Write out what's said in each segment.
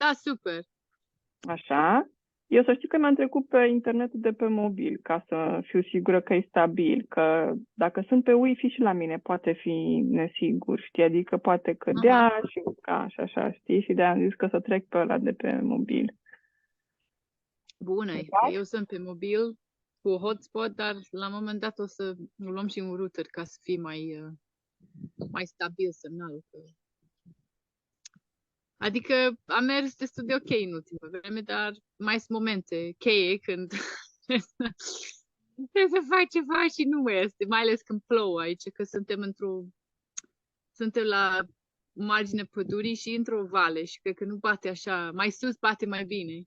Da, super. Așa. Eu să știu că mi-am trecut pe internetul de pe mobil, ca să fiu sigură că e stabil, că dacă sunt pe Wi-Fi și la mine poate fi nesigur, știi, adică poate cădea și ca și așa, știi, și de-aia am zis că să trec pe ăla de pe mobil. Bună, că eu sunt pe mobil cu hotspot, dar la un moment dat o să luăm și un router ca să fie mai stabil semnalul. Adică am mers destul de ok în ultima vreme, dar mai sunt momente cheie când trebuie să faci ceva și nu este, mai ales când plouă aici, că suntem la marginea pădurii și într-o vale și cred că nu bate așa, mai sus bate mai bine.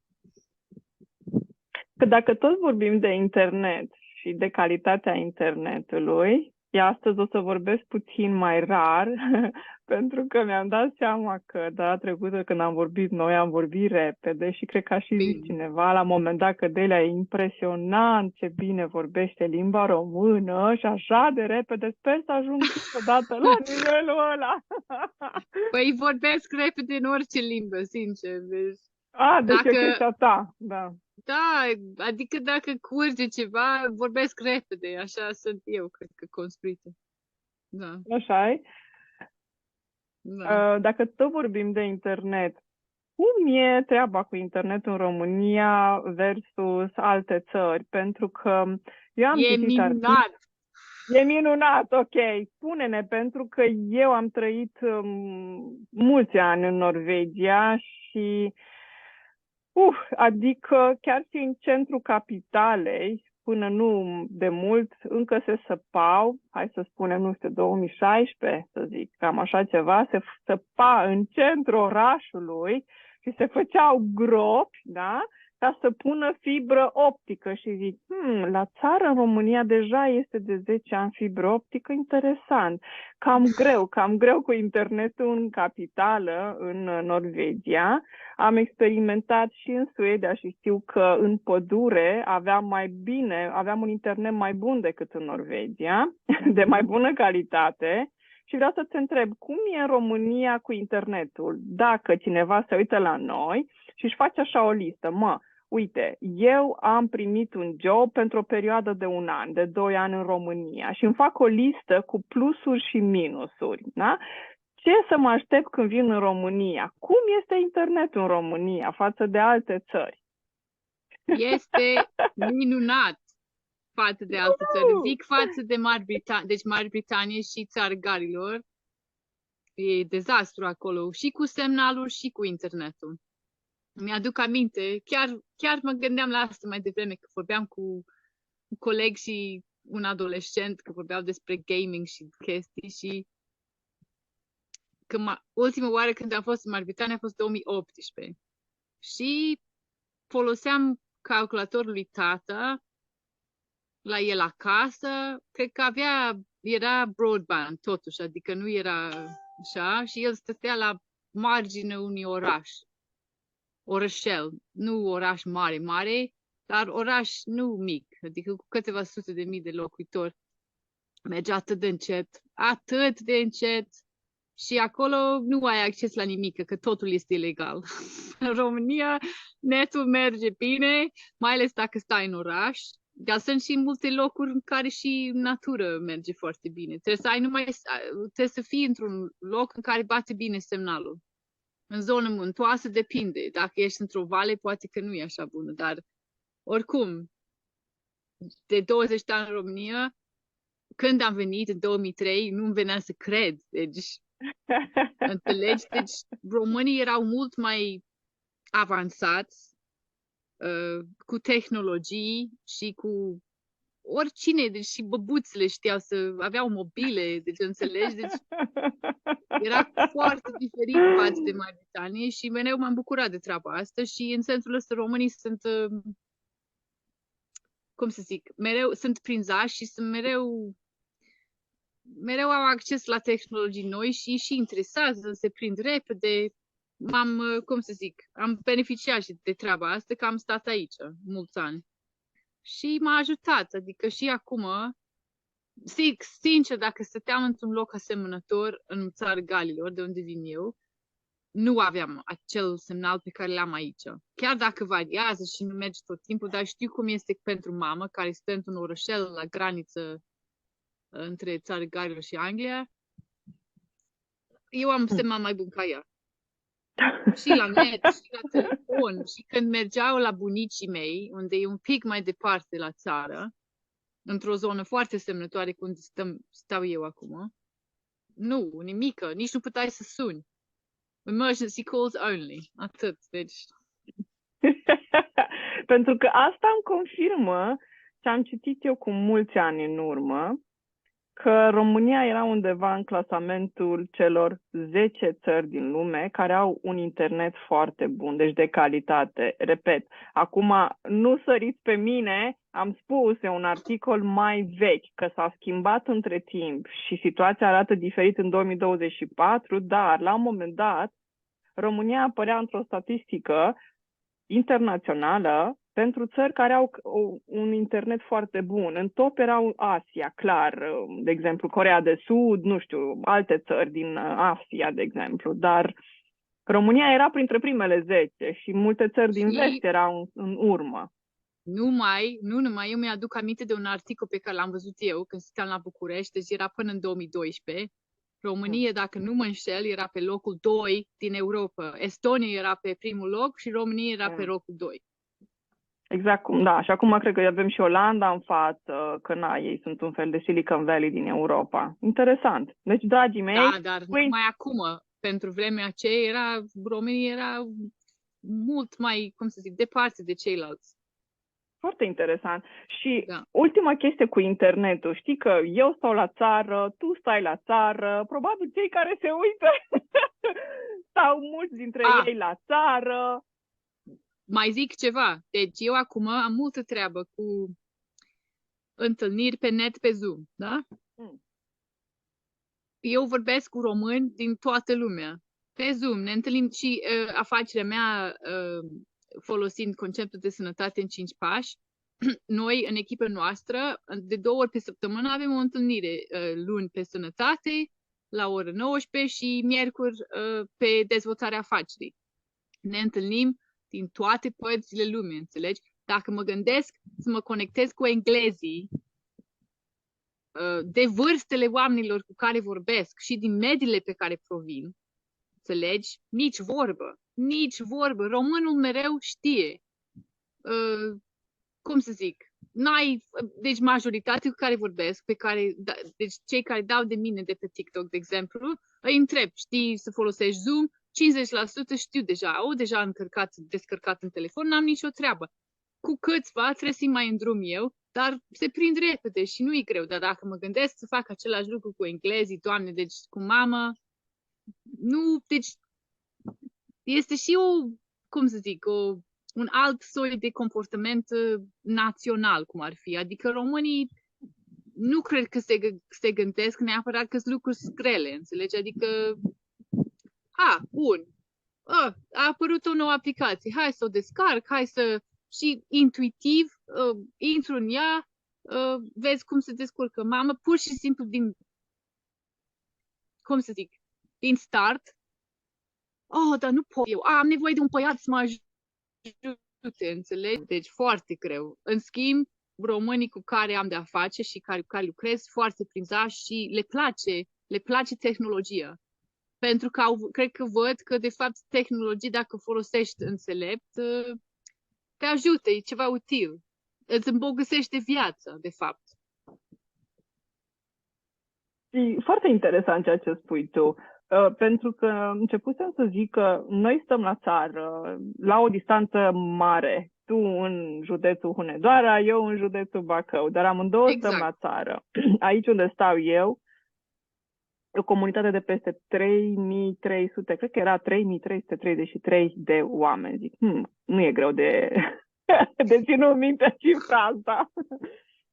Că dacă tot vorbim de internet și de calitatea internetului, eu astăzi o să vorbesc puțin mai rar, pentru că mi-am dat seama că data trecută când am vorbit noi, am vorbit repede și cred că a și zis cineva la un moment dat că Delia e impresionant ce bine vorbește limba română și așa de repede, sper să ajung odată la nivelul ăla. Păi vorbesc repede în orice limbă, sincer. Deci, deci e chestia ta, da. Da, adică dacă curge ceva, vorbesc repede, așa sunt eu, cred că construită. Da. Așa-i? Da. Dacă tot vorbim de internet, cum e treaba cu internetul în România versus alte țări? Pentru că eu am citit minunat! E minunat, ok. Spune-ne, pentru că eu am trăit mulți ani în Norvegia și adică chiar și în centrul capitalei, până nu de mult, încă se săpau, hai să spunem, nu știu, 2016, să zic, cam așa ceva, se săpa în centrul orașului și se făceau gropi, da? Ca să pună fibră optică și zic, la țară în România deja este de 10 ani fibră optică, interesant. Cam greu cu internetul în capitală, în Norvegia. Am experimentat și în Suedia și știu că în pădure aveam un internet mai bun decât în Norvegia, de mai bună calitate. Și vreau să te întreb, cum e în România cu internetul? Dacă cineva se uită la noi și își face așa o listă, uite, eu am primit un job pentru o perioadă de 1 an, de 2 ani în România și îmi fac o listă cu plusuri și minusuri, da? Ce să mă aștept când vin în România? Cum este internetul în România față de alte țări? Este minunat față de alte țări. Zic față de Marea Britanie, deci Marea Britanie și Țara Galilor. E dezastru acolo, și cu semnalul și cu internetul. Mi-aduc aminte, chiar mă gândeam la asta mai devreme, că vorbeam cu un coleg și un adolescent, că vorbeau despre gaming și chestii și că ultima oară când am fost în Marea Britanie a fost 2018 și foloseam calculatorul lui tata la el acasă, cred că era broadband totuși, adică nu era așa, și el stătea la marginea unui orășel, nu oraș mare, dar oraș nu mic, adică cu câteva sute de mii de locuitori. Mergea atât de încet și acolo nu ai acces la nimic, că totul este ilegal. În România netul merge bine, mai ales dacă stai în oraș, dar sunt și multe locuri în care și natură merge foarte bine. Trebuie să fii într-un loc în care bate bine semnalul. În zonă muntoasă depinde. Dacă ești într-o vale, poate că nu e așa bună, dar oricum, de 20 de ani în România, când am venit în 2003, nu-mi venea să cred. Deci, înțelegi? Deci, românii erau mult mai avansați cu tehnologii și cu oricine, deci și băbuțele aveau mobile, deci înțelegi? Deci era foarte diferit față de Marea Britanie și mereu m-am bucurat de treaba asta și în sensul ăsta românii sunt, cum să zic, mereu sunt prinzași și sunt mereu au acces la tehnologii noi și interesează, se prind repede. Am beneficiat și de treaba asta că am stat aici mulți ani. Și m-a ajutat, adică și acum, sincer, dacă stăteam într-un loc asemănător în Țara Galilor, de unde vin eu, nu aveam acel semnal pe care l-am aici. Chiar dacă variază și nu merge tot timpul, dar știu cum este pentru mamă, care stă într-un orășel la graniță între țara Galilor și Anglia. Eu am semnal mai bun ca ea. Și la net, și la telefon. Și când mergeau la bunicii mei, unde e un pic mai departe la țară, într-o zonă foarte semnătoare unde stau eu acum, nu, nimică, nici nu puteai să suni. Emergency calls only. Atât, deci... Pentru că asta îmi confirmă ce am citit eu cu mulți ani în urmă, că România era undeva în clasamentul celor 10 țări din lume care au un internet foarte bun, deci de calitate. Repet, acum nu săriți pe mine, am spus, e un articol mai vechi, că s-a schimbat între timp și situația arată diferit în 2024, dar la un moment dat România apărea într-o statistică internațională pentru țări care au un internet foarte bun. În top erau Asia, clar, de exemplu, Coreea de Sud, nu știu, alte țări din Asia, de exemplu, dar România era printre primele 10 și multe țări din vest erau în urmă. Nu numai, eu mi-aduc aminte de un articol pe care l-am văzut eu când stăteam la București, deci era până în 2012. România, dacă nu mă înșel, era pe locul 2 din Europa. Estonia era pe primul loc și România era pe locul 2. Exact cum, da. Și acum cred că avem și Olanda în față, că ei sunt un fel de Silicon Valley din Europa. Interesant. Deci, dragii mei... Da, dar numai acum, pentru vremea aceea, România era mult mai, cum să zic, departe de ceilalți. Foarte interesant. Și ultima chestie cu internetul. Știi că eu stau la țară, tu stai la țară, probabil cei care se uită stau mulți dintre ei la țară. Mai zic ceva. Deci eu acum am multă treabă cu întâlniri pe net, pe Zoom, da? Eu vorbesc cu români din toată lumea. Pe Zoom ne întâlnim și afacerea mea folosind conceptul de sănătate în 5 pași. Noi, în echipa noastră, de 2 ori pe săptămână avem o întâlnire luni pe sănătate, la ora 19 și miercuri pe dezvoltarea afacerii. Ne întâlnim din toate părțile lumii, înțelegi? Dacă mă gândesc să mă conectez cu englezii, de vârstele oamenilor cu care vorbesc și din mediile pe care provin, înțelegi? Nici vorbă. Românul mereu știe. Cum să zic? Deci majoritatea cu care vorbesc, deci cei care dau de mine de pe TikTok, de exemplu, îi întreb, știi să folosești Zoom? 50% știu deja, deja descărcat în telefon, n-am nicio treabă. Cu câțiva trebuie să-i mai îndrum eu, dar se prind repede și nu e greu. Dar dacă mă gândesc să fac același lucru cu englezii, Doamne, deci cu mamă, nu, deci este și cum să zic, un alt soi de comportament național, cum ar fi. Adică românii nu cred că se gândesc neapărat că sunt lucruri grele, înțelegi? Adică, bun, a apărut o nouă aplicație, hai să o descarc, și intuitiv intru în ea, vezi cum se descurcă mamă, pur și simplu din start. Dar nu pot eu, am nevoie de un băiat să mă ajute, înțelegi? Deci foarte greu. În schimb, românii cu care am de-a face și cu care lucrez foarte prinzași și le place tehnologia. Pentru că cred că văd că, de fapt, tehnologia, dacă folosești înțelept, te ajută, e ceva util. Îți îmbogățește viața, de fapt. E foarte interesant ceea ce spui tu, pentru că începusem să zic că noi stăm la țară, la o distanță mare. Tu în județul Hunedoara, eu în județul Bacău, dar amândouă stăm la țară. Aici unde stau eu, o comunitate de peste 3300, cred că era 3333 de oameni. Zic, nu e greu de ținut minte cifra asta.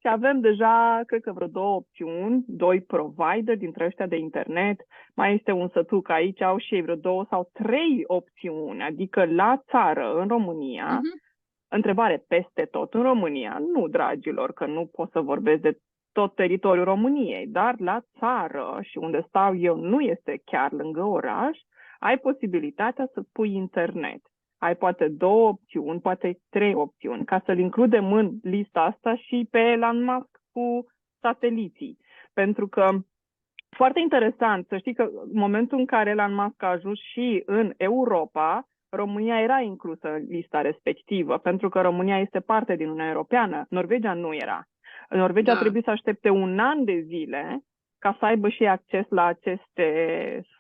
Și avem deja, cred că vreo 2 opțiuni, 2 provider dintre ăștia de internet. Mai este un sătuc aici, au și ei vreo 2 sau 3 opțiuni. Adică la țară, în România, întrebare peste tot în România. Nu, dragilor, că nu pot să vorbesc de tot teritoriul României, dar la țară și unde stau eu nu este chiar lângă oraș, ai posibilitatea să pui internet. Ai poate 2 opțiuni, poate 3 opțiuni, ca să-l includem în lista asta și pe Elon Musk cu sateliții. Pentru că, foarte interesant, să știi că în momentul în care Elon Musk a ajuns și în Europa, România era inclusă în lista respectivă, pentru că România este parte din Uniunea Europeană. Norvegia nu era. Norvegia trebuie să aștepte 1 an de zile ca să aibă și acces la aceste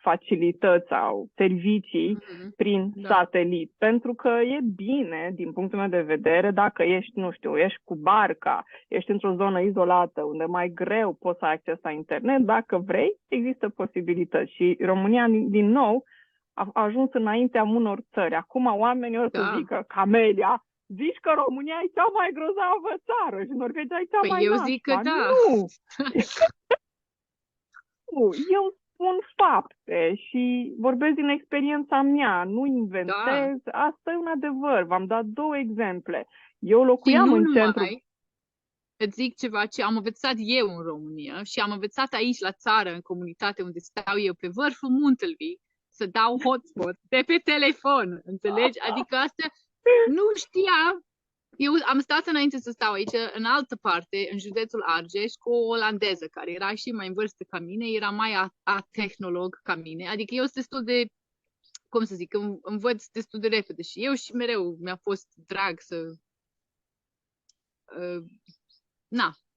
facilități sau servicii prin satelit. Pentru că e bine, din punctul meu de vedere, dacă ești, nu știu, ești cu barca, ești într-o zonă izolată, unde mai greu poți să ai acces la internet, dacă vrei, există posibilități. Și România, din nou, a ajuns înaintea unor țări. Acum oamenii o să zică, Camelia, zici că România e cea mai grozavă țară și Norvegia e cea mai eu nașpa. zic că da. Nu! Eu spun fapte și vorbesc din experiența mea, nu inventez. Asta e un adevăr. V-am dat 2 exemple. Eu locuiam în centru. Îți zic ceva ce am învățat eu în România și am învățat aici la țară, în comunitate unde stau eu, pe vârful muntelui, să dau hotspot de pe telefon, înțelegi? Adică asta nu știam. Eu am stat înainte să stau aici, în altă parte, în județul Argeș, cu o olandeză care era și mai în vârstă ca mine, era mai tehnolog ca mine. Adică eu sunt destul de, cum să zic, învăț destul de repede și eu și mereu mi-a fost drag să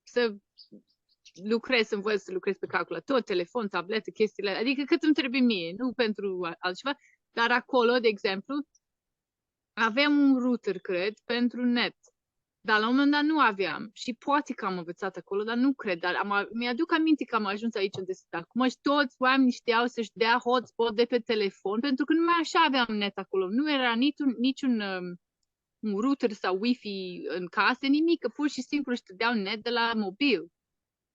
să lucrez, să învăț să lucrez pe calculator, telefon, tabletă, chestiile, adică cât îmi trebuie mie, nu pentru altceva, dar acolo, de exemplu, aveam un router, cred, pentru net, dar la un moment dat nu aveam și poate că am învățat acolo, dar nu cred, dar mi-aduc aminte că am ajuns aici unde sunt acum și toți oamenii știau să-și dea hotspot de pe telefon, pentru că numai așa aveam net acolo, nu era niciun un router sau Wi-Fi în casă, nimic, că pur și simplu își dădeau net de la mobil.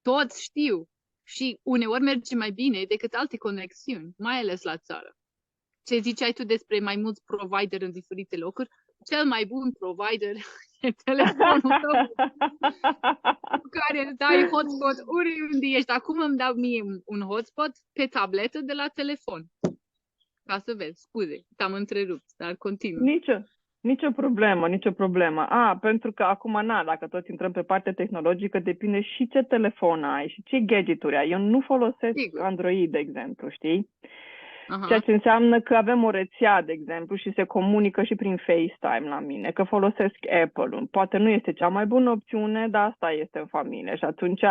Toți știu. Și uneori merge mai bine decât alte conexiuni, mai ales la țară. Ce ziceai tu despre mai mulți provider în diferite locuri? Cel mai bun provider e telefonul tău cu care îți dai hotspot oriunde ești. Acum îmi dau mie un hotspot pe tabletă de la telefon. Ca să vezi, scuze, te-am întrerupt, dar continuu. Nicio problemă. Pentru că acum, dacă tot intrăm pe partea tehnologică, depinde și ce telefon ai și ce gadgeturi ai. Eu nu folosesc Android, de exemplu, știi? Ceea ce înseamnă că avem o rețea, de exemplu, și se comunică și prin FaceTime la mine, că folosesc Apple-ul. Poate nu este cea mai bună opțiune, dar asta este în familie și atunci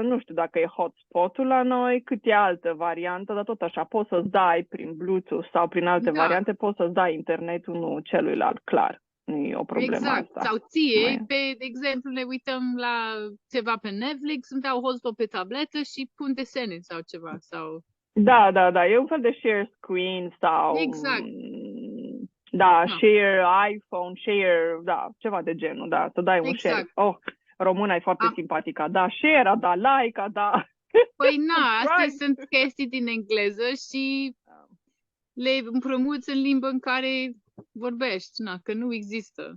nu știu dacă e hotspot-ul la noi, cât e altă variantă, dar tot așa, poți să-ți dai prin Bluetooth sau prin alte variante, poți să-ți dai internetul unul celuilalt, clar. Nu e o problemă asta. Sau ție, de exemplu, ne uităm la ceva pe Netflix, îmi dau hotspot pe tabletă și pun desene sau ceva. Sau... Da, e un fel de share screen sau... Exact. Share iPhone, share, ceva de genul, să dai un share. Româna e foarte simpatică. Share, like, Păi astea sunt chestii din engleză și le împrămuți în limbă în care vorbești, că nu există.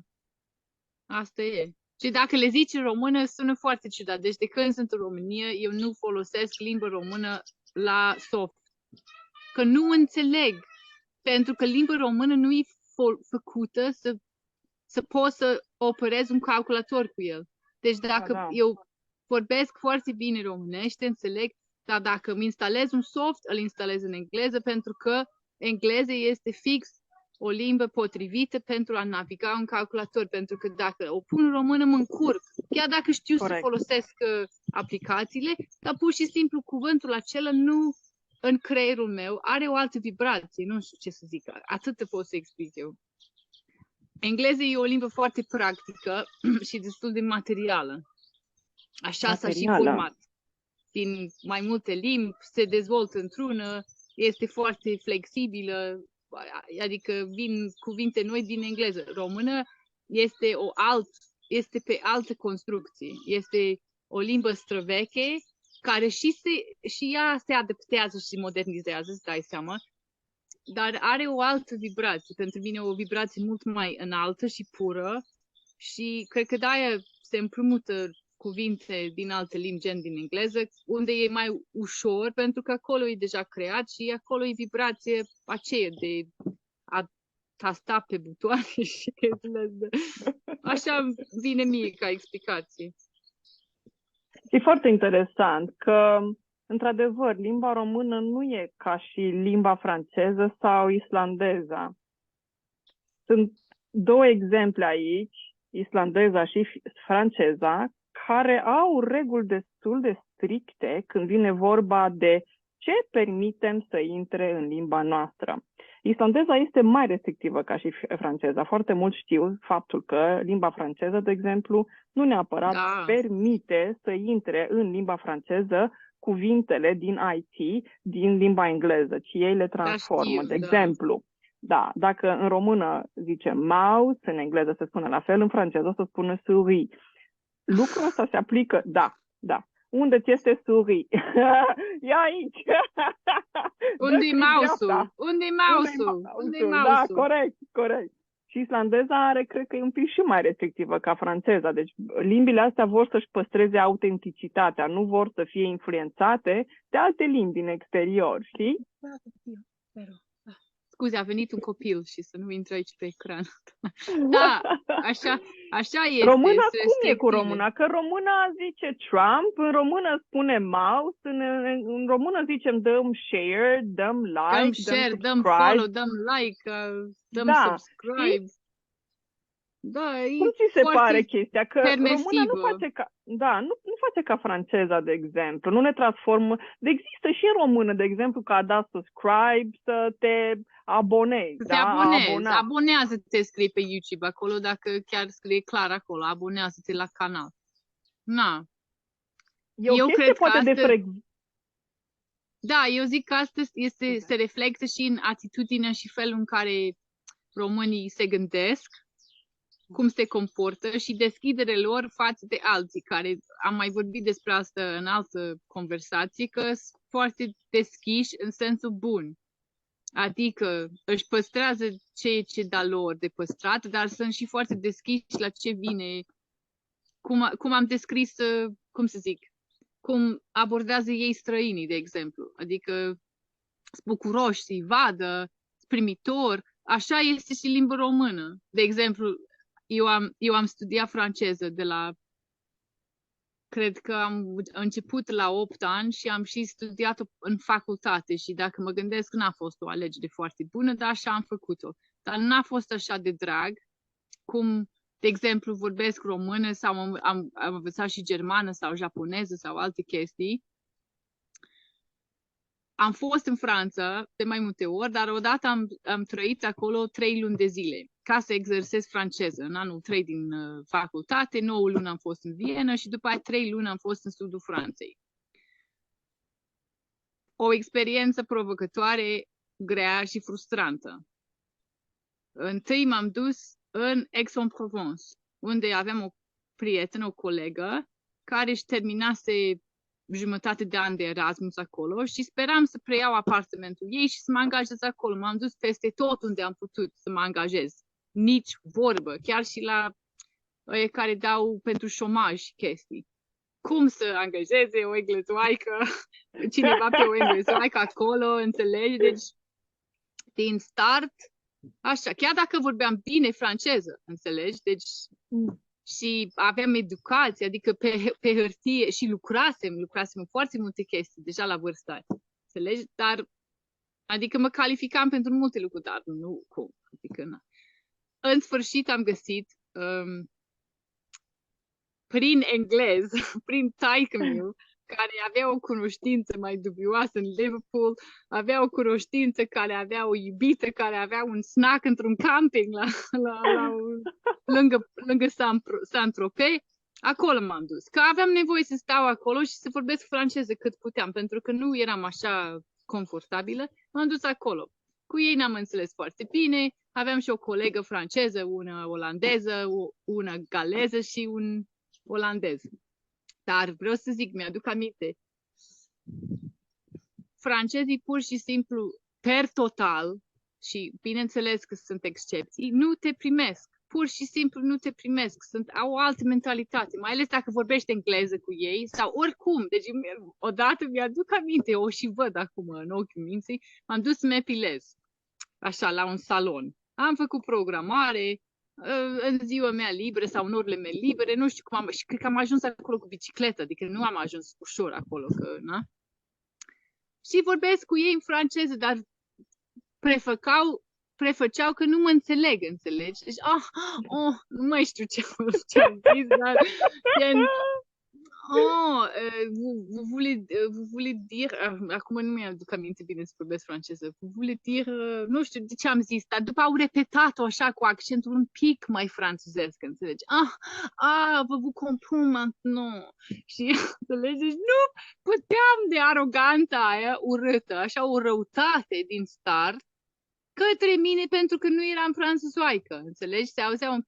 Asta e. Și dacă le zici în română, sună foarte ciudat. Deci de când sunt în România, eu nu folosesc limbă română la soft. Că nu înțeleg. Pentru că limba română nu e făcută să poți să operezi un calculator cu el. Deci dacă eu vorbesc foarte bine românește, înțeleg, dar dacă îmi instalez un soft, îl instalez în engleză, pentru că engleză este fix o limbă potrivită pentru a naviga un calculator, pentru că dacă o pun în română mă încurc, chiar dacă știu să folosesc aplicațiile, dar pur și simplu cuvântul acela nu în creierul meu are o altă vibrație, nu știu ce să zic, atât pot să explic eu. Engleza e o limbă foarte practică și destul de materială. Așa s-a și format. Din mai multe limbi, se dezvoltă într-una, este foarte flexibilă, adică vin cuvinte noi din engleză. Română este pe altă construcție. Este o limbă străveche care și ea se adaptează și modernizează, îți dai seama, dar are o altă vibrație. Pentru mine o vibrație mult mai înaltă și pură și cred că de-aia se împrumută cuvinte din alte limbi, gen din engleză, unde e mai ușor, pentru că acolo e deja creat și acolo e vibrație aceea de a tasta pe butoane și chestiile astea. Așa vine mie ca explicație. E foarte interesant că, într-adevăr, limba română nu e ca și limba franceză sau islandeza. Sunt două exemple aici, islandeza și franceza, care au reguli destul de stricte când vine vorba de ce permitem să intre în limba noastră. Islandeza este mai restrictivă ca și franceza. Foarte mulți știu faptul că limba franceză, de exemplu, nu neapărat permite să intre în limba franceză cuvintele din IT din limba engleză, ci ei le transformă. De exemplu, da, dacă în română zicem mouse, în engleză se spune la fel, în franceză o să spună souris. Lucrul ăsta se aplică, da. Unde ți este souris? E aici! Unde-i mouse-ul? Unde-i mouse-ul? Unde-i mouse-ul? Da, corect. Și islandeza are, cred că e un pic și mai restrictivă ca franceza. Deci limbile astea vor să-și păstreze autenticitatea, nu vor să fie influențate de alte limbi din exterior, știi? Scuze, a venit un copil și să nu intre aici pe ecran. Da, așa este. Româna cum e cu româna? Că româna zice Trump, în română spune mouse, în română zicem dăm share, dăm like, dăm follow, dăm like, dăm subscribe. Da, cum ți se pare chestia? Că permisivă. româna nu face ca... Da, nu face ca franceza, de exemplu. Nu ne transformă... Există și în română, de exemplu, că a dat subscribe, să te abonezi. Să te abonezi. Abonează-te, scrie pe YouTube acolo, dacă chiar scrie clar acolo. Abonează-te la canal. Na. Eu cred că Da, eu zic că asta se reflectă și în atitudinea și felul în care românii se gândesc, cum se comportă și deschiderea lor față de alții, care am mai vorbit despre asta în altă conversație, că sunt foarte deschiși în sensul bun. Adică își păstrează ceea ce da lor de păstrat, dar sunt și foarte deschiși la ce vine, cum am descris, cum să zic, cum abordează ei străinii, de exemplu. Adică sunt bucuroși să-i vadă, primitor. Așa este și limba română. De exemplu, eu am studiat franceză de la, cred că am început la 8 ani și am și studiat în facultate și dacă mă gândesc, n-a fost o alegere foarte bună, dar așa am făcut-o. Dar n-a fost așa de drag, cum, de exemplu, vorbesc română sau am învățat și germană sau japoneză sau alte chestii. Am fost în Franța de mai multe ori, dar odată am trăit acolo 3 luni de zile ca să exersez franceză. În anul 3 din facultate, 9 luni am fost în Viena și după aia 3 luni am fost în sudul Franței. O experiență provocătoare, grea și frustrantă. Întâi m-am dus în Aix-en-Provence, unde aveam o prietenă, o colegă, care își terminase jumătate de an de Erasmus acolo și speram să preiau apartamentul ei și să mă angajez acolo. M-am dus peste tot unde am putut să mă angajez. Nici vorbă, chiar și la ăia care dau pentru șomaj și chestii. Cum să angajeze o englezoaică, cineva pe o englezoaică acolo, înțelegi? Deci, din start, așa, chiar dacă vorbeam bine franceză, înțelegi? Deci, și aveam educație, adică pe hârtie și lucrasem în foarte multe chestii, deja la vârsta aia, înțelegi? Dar, adică mă calificam pentru multe lucruri, dar nu cum, adică na. În sfârșit am găsit, prin englez, prin taică-miu, care avea o cunoștință mai dubioasă în Liverpool, avea o cunoștință care avea o iubită, care avea un snack într-un camping lângă Saint-Tropez. Acolo m-am dus, că aveam nevoie să stau acolo și să vorbesc franceză cât puteam, pentru că nu eram așa confortabilă. M-am dus acolo. Cu ei n-am înțeles foarte bine, aveam și o colegă franceză, una olandeză, una galeză și un olandez. Dar vreau să zic, mi-aduc aminte, francezii pur și simplu, per total, și bineînțeles că sunt excepții, nu te primesc. Pur și simplu nu te primesc. Au o altă mentalitate, mai ales dacă vorbești engleză cu ei sau oricum. Deci odată mi-aduc aminte, o și văd acum în ochiul minții, m-am dus să mă epilez, așa, la un salon. Am făcut programare în ziua mea liberă sau în orele mele libere, nu știu cum și cred că am ajuns acolo cu bicicletă, adică nu am ajuns ușor acolo, că, na? Și vorbesc cu ei în franceză, dar prefăceau că nu mă înțelegi? Deci, nu mai știu ce am zis, dar vous voulez dire, acum nu mi-aduc aminte bine să vorbesc franceză, vous voulez dire, nu știu de ce am zis, dar după au repetat-o așa cu accentul un pic mai franțuzesc, înțelegi? Vous comprends maintenant. Și, înțelegi? Deci nu puteam de aroganța aia urâtă, așa o răutate din start, către mine pentru că nu eram franțuzoaică, înțelegi? Se auzea un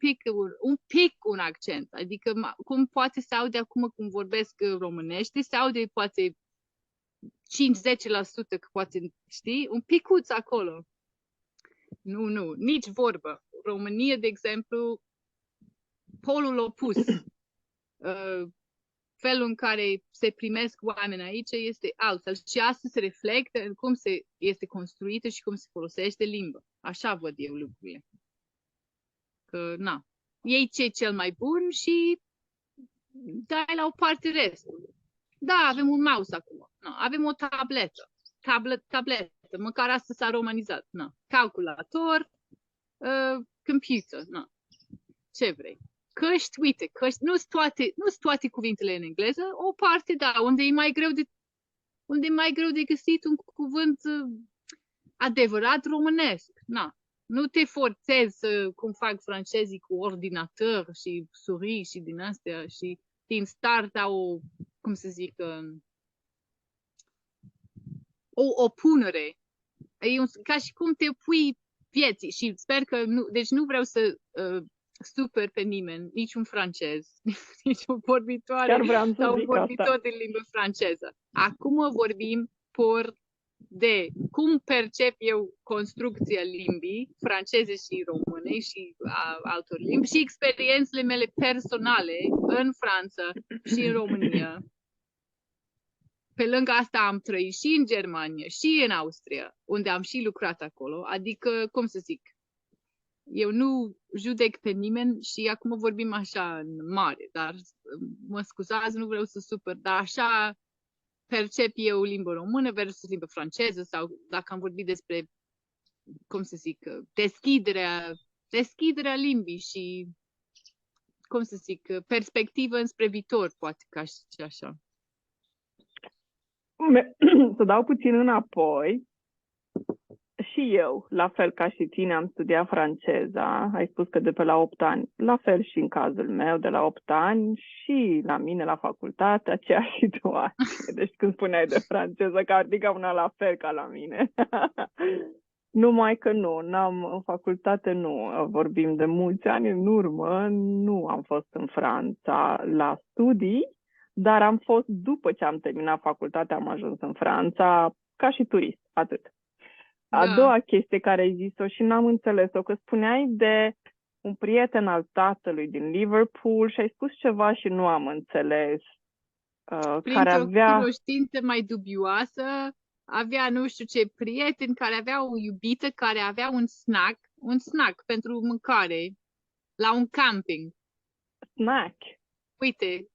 pic un accent, adică cum poate se aude acum cum vorbesc românește, se aude poate 5-10% că poate, știi? Un picuț acolo. Nu, nici vorbă. România, de exemplu, polul opus. Felul în care se primesc oameni aici este altfel și asta se reflectă în cum este construită și cum se folosește limba. Așa văd eu lucrurile. Că, ei ce e cel mai bun și dai la o parte restul. Da, avem un mouse acum. Avem o tabletă. Tabletă. Măcar asta s-a romanizat. Calculator, computer. Ce vrei? Căști, uite, nu sunt toate cuvintele în engleză, o parte, da, unde e mai greu de găsit un cuvânt adevărat românesc. Nu te forțezi cum fac francezii cu ordinator și souris și din astea și din start au, cum să zic, o opunere. Ca și cum te pui vieții și sper că deci nu vreau să super pe nimeni, niciun francez, nici o vorbitoare sau un vorbitor de limbă franceză. Acum vorbim de cum percep eu construcția limbii franceze și române și altor limbi și experiențele mele personale în Franța și în România. Pe lângă asta am trăit și în Germania și în Austria, unde am și lucrat acolo, adică, cum să zic, eu nu judec pe nimeni și acum vorbim așa în mare, dar mă scuzați, nu vreau să supăr, dar așa percep eu limba română versus limba franceză sau dacă am vorbit despre, cum să zic, deschiderea limbii și, cum să zic, perspectivă înspre viitor, poate ca și așa. Să dau puțin înapoi. Și eu, la fel ca și tine, am studiat franceza, ai spus că de pe la 8 ani, la fel și în cazul meu, de la 8 ani și la mine la facultate, aceeași situație. Deci când spuneai de franceză, că adică una la fel ca la mine. Numai că în facultate nu, vorbim de mulți ani în urmă, nu am fost în Franța la studii, dar am fost, după ce am terminat facultatea, am ajuns în Franța ca și turist, atât. A doua chestie care ai zis-o și n-am înțeles-o, că spuneai de un prieten al tatălui din Liverpool și ai spus ceva și nu am înțeles. Printr-o cunoștință mai dubioasă, avea nu știu ce prieten care avea o iubită care avea un snack pentru mâncare la un camping. Snack? Uite,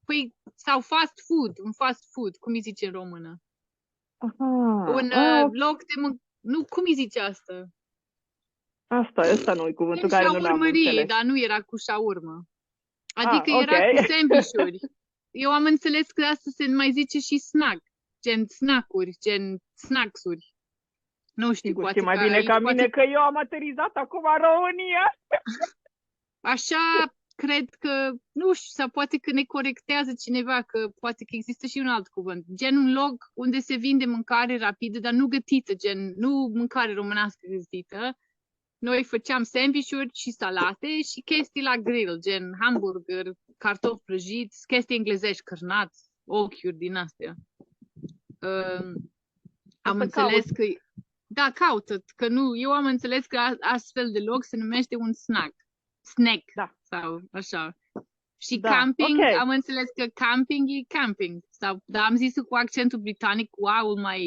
sau un fast food, cum îi zice în română? Un loc de mâncare. Nu, cum îi zice asta? Asta nu e cuvântul care nu l-am înțeles. Dar nu era cu șaurmă. Adică era cu sandwich-uri. Eu am înțeles că asta se mai zice și snack. Gen snack-uri, gen snacks-uri. Nu știu, sigur, poate. Și mai bine ca mine că eu am aterizat acum în România. Așa cred că, nu știu, sau poate că ne corectează cineva, că poate că există și un alt cuvânt. Gen un loc unde se vinde mâncare rapidă, dar nu gătită, gen nu mâncare românească gătită. Noi făceam sandwich-uri și salate și chestii la grill, gen hamburger, cartofi prăjiți, chestii englezești, cârnați, ochiuri din astea. Am înțeles că Da, caută, că nu, eu am înțeles că astfel de loc se numește un snack Da. sau așa. Și Da, camping, ok. am înțeles că camping e camping. Dar am zis cu accentul britanic cu A-ul mai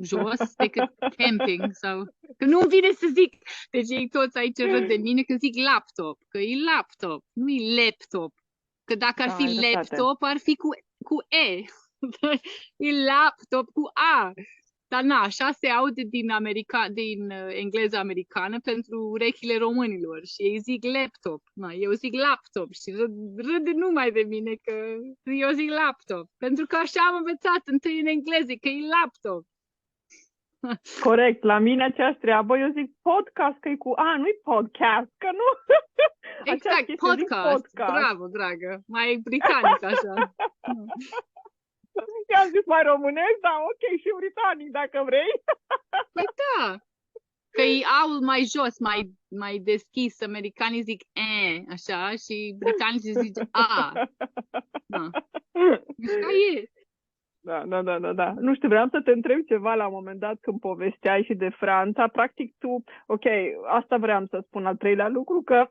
jos decât camping. Sau... Că nu-mi vine să zic. Deci ei toți aici râd de mine că zic laptop. Că e laptop, nu e laptop. Că dacă ar Da, fi ai dreptate. laptop, ar fi cu E. E laptop cu A. Dar na, așa se aude din engleză americană pentru urechile românilor și ei zic laptop. Na, eu zic laptop și râde numai de mine că eu zic laptop. Pentru că așa am învățat întâi în engleză, că e laptop. Corect, la mine aceeași treabă, eu zic podcast, că e cu A, nu-i podcast, că nu. Exact, podcast. Bravo, dragă. Mai britanic așa. I-am zis mai românesc, da, ok, și britanic, dacă vrei. Păi da, că e aul mai jos, mai deschis, americanii zic așa, și britanicii zic A. Da. Așa e. Da. Nu știu, vreau să te întreb ceva la un moment dat când povesteai și de Franța. Practic tu, ok, asta vreau să spun al treilea lucru, că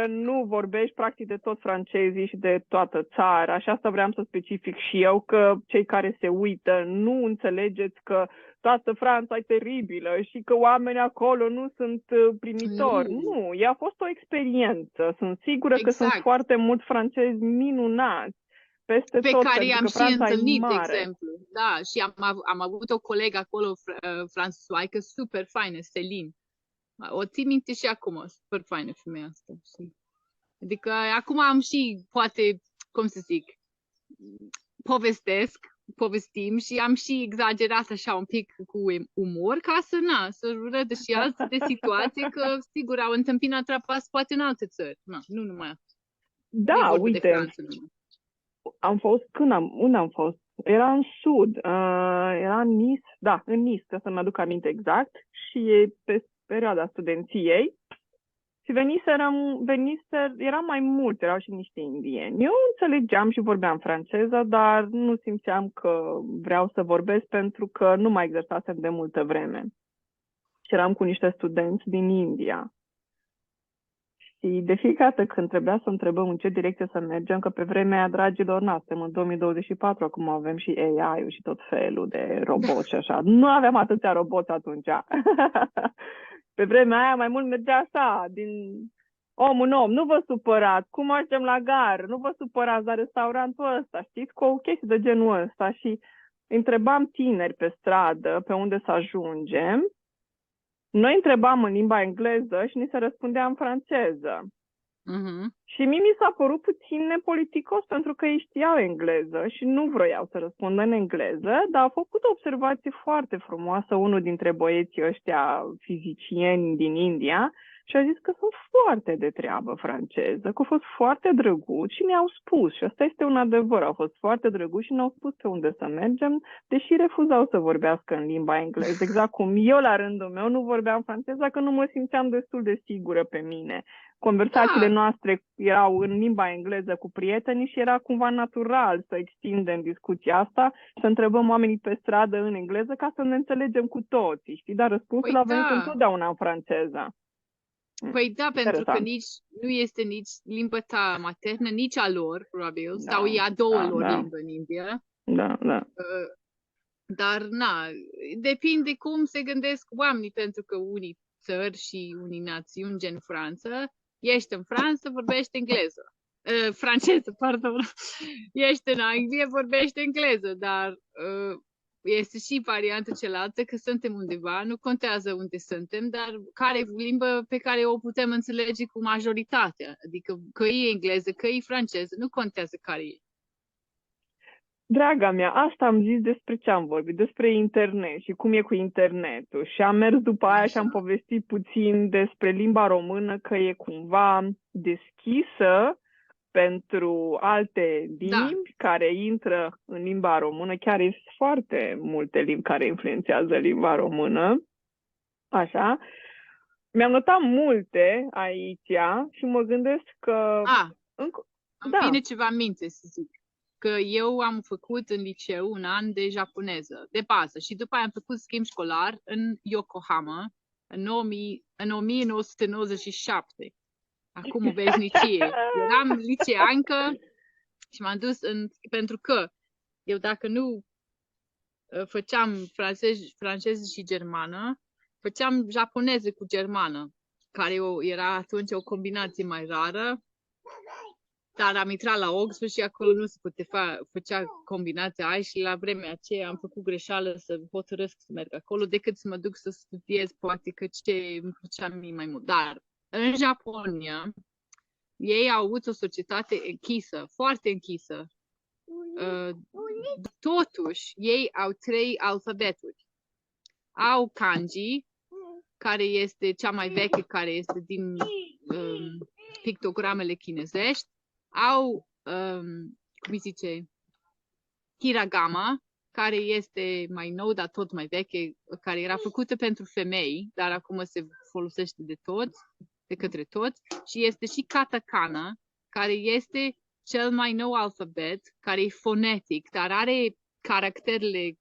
nu vorbești practic de toți francezii și de toată țara și asta vreau să specific și eu, că cei care se uită nu înțelegeți că toată Franța e teribilă și că oamenii acolo nu sunt primitori. Nu, ea a fost o experiență. Sunt sigură că sunt foarte mulți francezi minunați peste pe tot, care pentru i-am că și Franța întâlnit, e de mare. exemplu. Da, și am avut o colegă acolo, franțuzoaică, super faină, Celine. O țin minte și acum, super faină femeia asta. Adică acum am și, poate, cum să zic, povestim și am și exagerat așa un pic cu umor ca să râdă și alții de situație, că sigur au întâmpinat treaba asta poate în alte țări. Nu numai asta. Da, uite, unde am fost? Era în sud, era în Nice, da, în Nice, trebuie să-mi aduc aminte exact, și pe perioada studenției. Și eram mai mulți, erau și niște indieni. Eu înțelegeam și vorbeam franceză, dar nu simțeam că vreau să vorbesc pentru că nu mai exersasem de multă vreme. Și eram cu niște studenți din India. Și de fiecare dată când trebuia să întrebăm în ce direcție să mergem, că pe vremea aia, dragilor, suntem în 2024, acum avem și AI-ul și tot felul de roboți și așa. Nu aveam atâția roboți atunci. Pe vremea aia mai mult mergea așa, din om în om. Nu vă supărați, cum mergem la gar? Nu vă supărați la restaurantul ăsta, știți? Cu o chestie de genul ăsta. Și întrebam tineri pe stradă, pe unde să ajungem. Noi întrebam în limba engleză și ni se răspundea în franceză. Și mie mi s-a părut puțin nepoliticos pentru că ei știau engleză și nu vroiau să răspundă în engleză, dar a făcut o observație foarte frumoasă unul dintre băieții ăștia fizicieni din India și a zis că sunt foarte de treabă franceză, că au fost foarte drăguți și ne-au spus, și asta este un adevăr, au fost foarte drăguți și ne-au spus pe unde să mergem, deși refuzau să vorbească în limba engleză, exact cum eu la rândul meu nu vorbeam franceză, că nu mă simțeam destul de sigură pe mine. Conversațiile noastre erau în limba engleză cu prietenii și era cumva natural să extindem discuția asta, să întrebăm oamenii pe stradă în engleză ca să ne înțelegem cu toții, știi? Dar răspunsul a venit întotdeauna în franceză. Păi da, pentru că nu este nici limba ta maternă, nici a lor, probabil, sau e a doua lor limbă în India. Da. Dar, depinde cum se gândesc oamenii, pentru că unii țări și unii națiuni, gen Franța, ești în Franța, vorbești engleză. Franceză, pardon. Ești în Anglia, vorbești engleză, dar este și varianta cealaltă că suntem undeva, nu contează unde suntem, dar care e limbă pe care o putem înțelege cu majoritatea. Adică că e engleză, că e franceză, nu contează care e. Draga mea, asta am zis despre ce am vorbit, despre internet și cum e cu internetul. Și am mers după aia și am povestit puțin despre limba română, că e cumva deschisă pentru alte limbi care intră în limba română. Chiar sunt foarte multe limbi care influențează limba română. Așa. Mi-am notat multe aici și mă gândesc că... Îmi vine ceva în minte, să zic. că eu am făcut în liceu un an de japoneză, de bază, și după aia am făcut schimb școlar în Yokohama în 1997. Acum o veșnicie. Eram liceancă și m-am dus pentru că eu dacă nu făceam franceză și germană, făceam japoneză cu germană, care era atunci o combinație mai rară, dar am intrat la Oxford și acolo nu se făcea combinația aia și la vremea aceea am făcut greșeală să hotărăsc să merg acolo decât să mă duc să studiez poate că ce îmi plăcea mie mai mult. Dar în Japonia ei au avut o societate închisă, foarte închisă. Totuși, ei au 3 alfabeturi. Au kanji, care este cea mai veche, care este din pictogramele chinezești. Au, cum îi zice, hiragama, care este mai nou, dar tot mai veche, care era făcută pentru femei, dar acum se folosește de către toți. Și este și katakana, care este cel mai nou alfabet, care e fonetic, dar are caracterele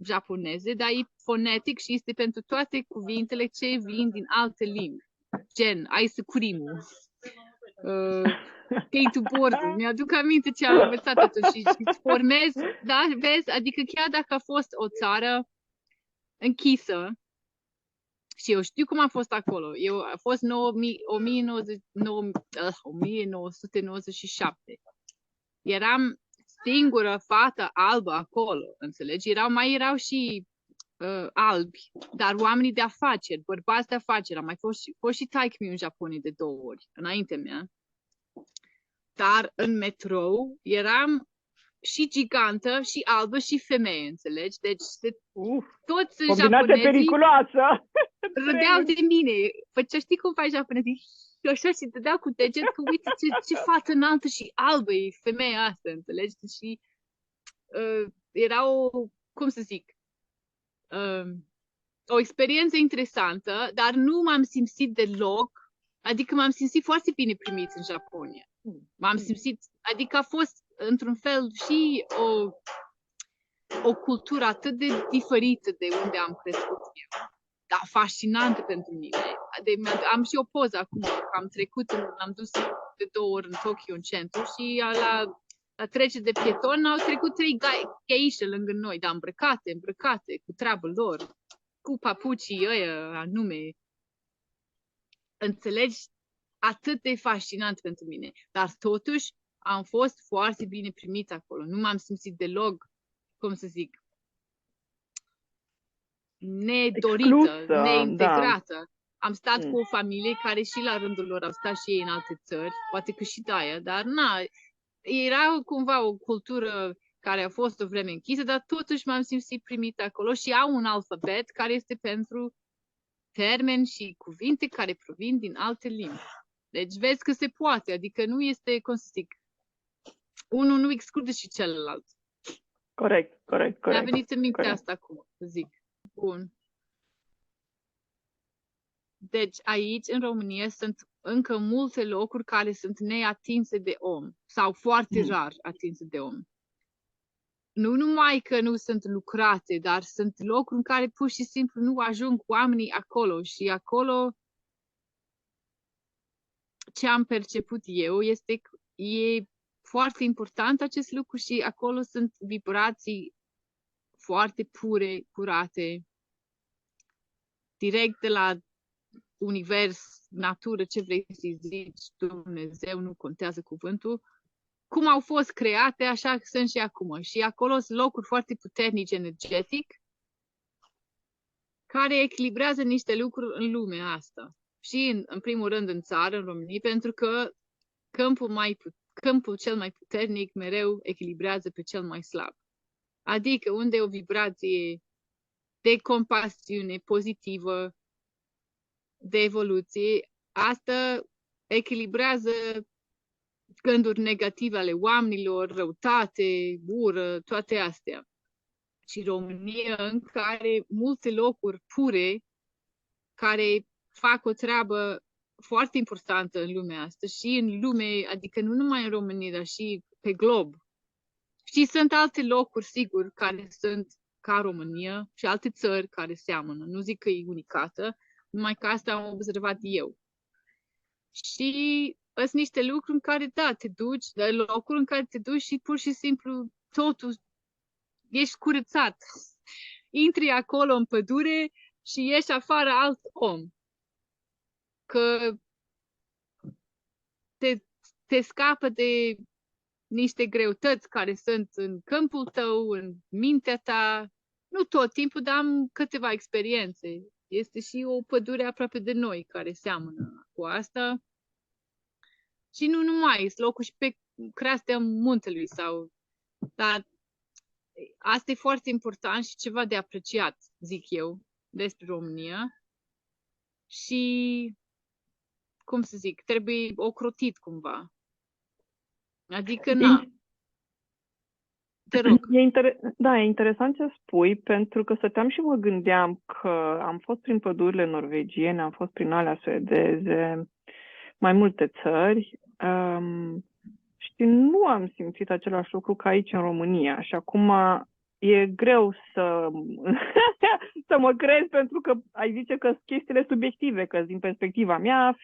japoneze, dar e fonetic și este pentru toate cuvintele ce vin din alte limbi. Gen, ice cream-ul, skateboard-ul. Mi-aduc aminte ce am învățat atunci și formez, da, vezi, adică chiar dacă a fost o țară închisă, și eu știu cum a fost acolo. A fost 1997. Eram singură fată albă acolo, înțelegi? Erau și albi, dar oamenii de afaceri, bărbați de afaceri. Am mai fost și taică-miu în Japonia de 2 ori, înaintea mea. Dar în metrou eram și gigantă, și albă, și femeie, înțelegi? Deci toți combinație periculoasă! Râdeau de mine. Știi cum faci japonezii? Și așa și dădeau cu deget că uite ce fată înaltă și albă e femeia asta, înțelegi? Și era cum să zic, o experiență interesantă, dar nu m-am simțit deloc, adică m-am simțit foarte bine primit în Japonia. M-am simțit, adică a fost într-un fel și o cultură atât de diferită de unde am crescut eu. Da, fascinantă pentru mine. Am și o poză acum, am dus de 2 ori în Tokyo, în centru, și la trece de pieton au trecut 3 geishe lângă noi, dar îmbrăcate, cu treabă lor, cu papucii ăia anume. Înțelegi? Atât de fascinant pentru mine. Dar totuși am fost foarte bine primit acolo. Nu m-am simțit deloc, cum să zic, nedorită, exclusă, neintegrată. Da. Am stat cu o familie care și la rândul lor au stat și ei în alte țări, poate că și de-aia, dar era cumva o cultură care a fost o vreme închisă, dar totuși m-am simțit primită acolo și au un alfabet care este pentru termeni și cuvinte care provin din alte limbi. Deci vezi că se poate, adică nu este, cum să zic, unul nu exclude și celălalt. Corect. Mi-a venit în minte asta acum, să zic. Bun. Deci aici, în România, sunt încă multe locuri care sunt neatinse de om sau foarte rar atinse de om. Nu numai că nu sunt lucrate, dar sunt locuri în care pur și simplu nu ajung oamenii acolo și acolo ce am perceput eu este că e foarte important acest lucru și acolo sunt vibrații foarte pure, curate, direct de la univers, natură, ce vrei să zici, Dumnezeu, nu contează cuvântul, cum au fost create, așa sunt și acum. Și acolo sunt locuri foarte puternice energetic care echilibrează niște lucruri în lumea asta. Și în primul rând în țară, în România, pentru că câmpul cel mai puternic mereu echilibrează pe cel mai slab. Adică unde e o vibrație de compasiune pozitivă, de evoluție, asta echilibrează gânduri negative ale oamenilor, răutate, ură, toate astea. Și România încă are multe locuri pure care fac o treabă foarte importantă în lumea asta și în lume, adică nu numai în România, dar și pe glob. Și sunt alte locuri, sigur, care sunt ca România și alte țări care seamănă. Nu zic că e unicată, numai că asta am observat eu. Și sunt niște lucruri în care, da, te duci, dar locuri în care te duci și pur și simplu totul ești curățat. Intri acolo în pădure și ieși afară alt om. Că te scapă de niște greutăți care sunt în câmpul tău, în mintea ta. Nu tot timpul, dar am câteva experiențe. Este și o pădure aproape de noi care seamănă cu asta. Și nu numai, sunt locuri și pe creastea muntelui sau... Dar asta e foarte important și ceva de apreciat, zic eu, despre România. Și, cum să zic, trebuie ocrotit cumva. Adică, na, te rog. Da, e interesant ce spui, pentru că stăteam și mă gândeam că am fost prin pădurile norvegiene, am fost prin alea suedeze, mai multe țări, și nu am simțit același lucru ca aici în România. Și acum e greu să, să mă crezi, pentru că ai zice că sunt chestiile subiective, că din perspectiva mea,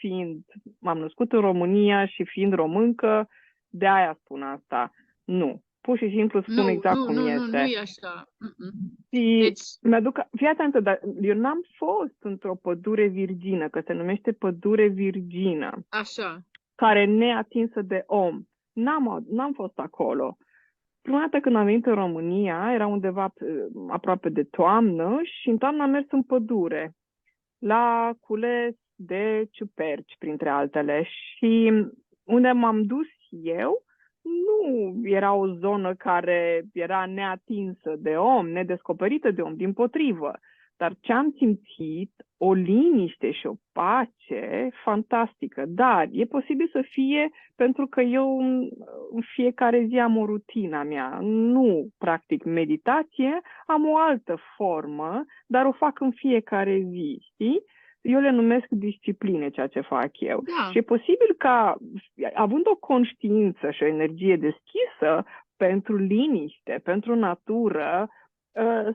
m-am născut în România și fiind româncă, de aia spun asta. Nu. Pur și simplu spun exact cum este. Nu e așa. Și Deci... fii atentă, dar eu n-am fost într-o pădure virgină, că se numește pădure virgină. Așa. Care neatinsă de om. N-am fost acolo. Prima dată când am venit în România, era undeva aproape de toamnă și în toamnă am mers în pădure, la cules de ciuperci, printre altele. Și unde m-am dus eu, nu era o zonă care era neatinsă de om, nedescoperită de om, dimpotrivă. Dar ce am simțit, o liniște și o pace fantastică. Dar e posibil să fie pentru că eu în fiecare zi am o rutina mea. Nu practic meditație, am o altă formă, dar o fac în fiecare zi, știi? Eu le numesc discipline, ceea ce fac eu. Da. Și e posibil ca, având o conștiință și o energie deschisă pentru liniște, pentru natură,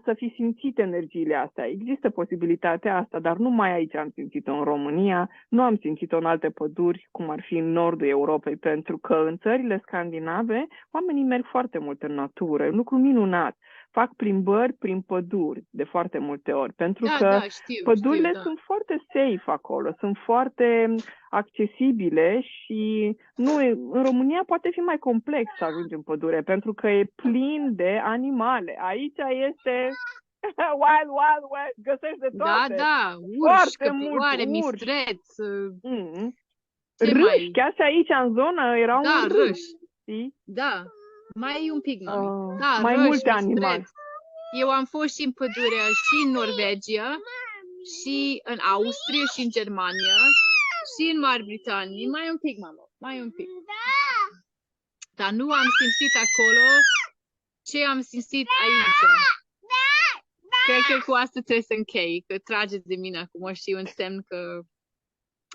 să fi simțit energiile astea. Există posibilitatea asta, dar numai aici am simțit-o în România, nu am simțit-o în alte păduri, cum ar fi în nordul Europei, pentru că în țările scandinave oamenii merg foarte mult în natură, e un lucru minunat. Fac plimbări prin păduri de foarte multe ori, pentru că pădurile sunt foarte safe acolo, sunt foarte accesibile și în România poate fi mai complex să ajungi în pădure, pentru că e plin de animale. Aici este wild, găsești de toate. Da, urși, căprioare, mistreți. Râși, chiar și aici în zonă erau râși. Da, mai un pic, mami. Da, mai multe animale. Eu am fost și în pădurea și în Norvegia, și în Austria, și în Germania, și în Marea Britanie. Mai un pic, mamă, mai un pic. Dar nu am simțit acolo ce am simțit aici. Cred că cu asta trebuie să închei, că trageți de mine acum și un semn că...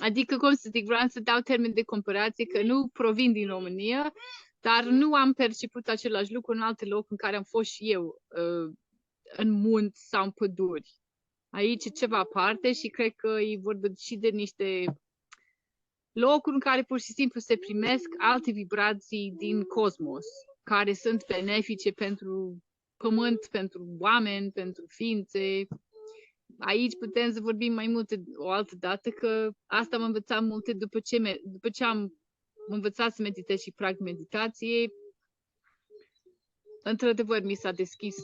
Adică, cum să zic, vreau să dau termen de comparație, că nu provin din România, dar nu am perceput același lucru în alte locuri în care am fost și eu, în munți sau în păduri. Aici e ceva aparte și cred că e vorba și de niște locuri în care pur și simplu se primesc alte vibrații din cosmos, care sunt benefice pentru pământ, pentru oameni, pentru ființe. Aici putem să vorbim mai multe o altă dată, că asta am învățat multe după ce am învățat să meditez și practic meditație. Într-adevăr, mi s-a deschis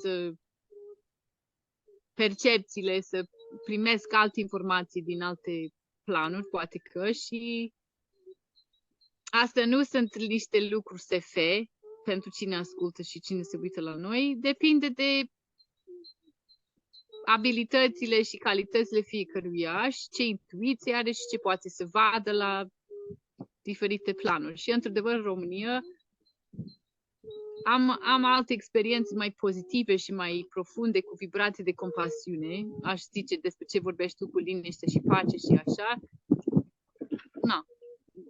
percepțiile, să primesc alte informații din alte planuri, poate că, și asta nu sunt niște lucruri SF pentru cine ascultă și cine se uită la noi, depinde de abilitățile și calitățile fiecăruia și ce intuiție are și ce poate să vadă la diferite planuri. Și, într-adevăr, în România am alte experiențe mai pozitive și mai profunde, cu vibrații de compasiune. Aș zice despre ce vorbești tu, cu liniște și pace și așa. Na,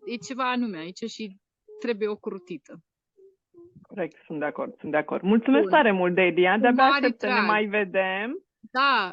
e ceva anume aici și trebuie ocrotită. Corect, sunt de acord. Mulțumesc Bun. tare mult, Delia. De-abia mare aștept să ne drag. mai vedem. Da,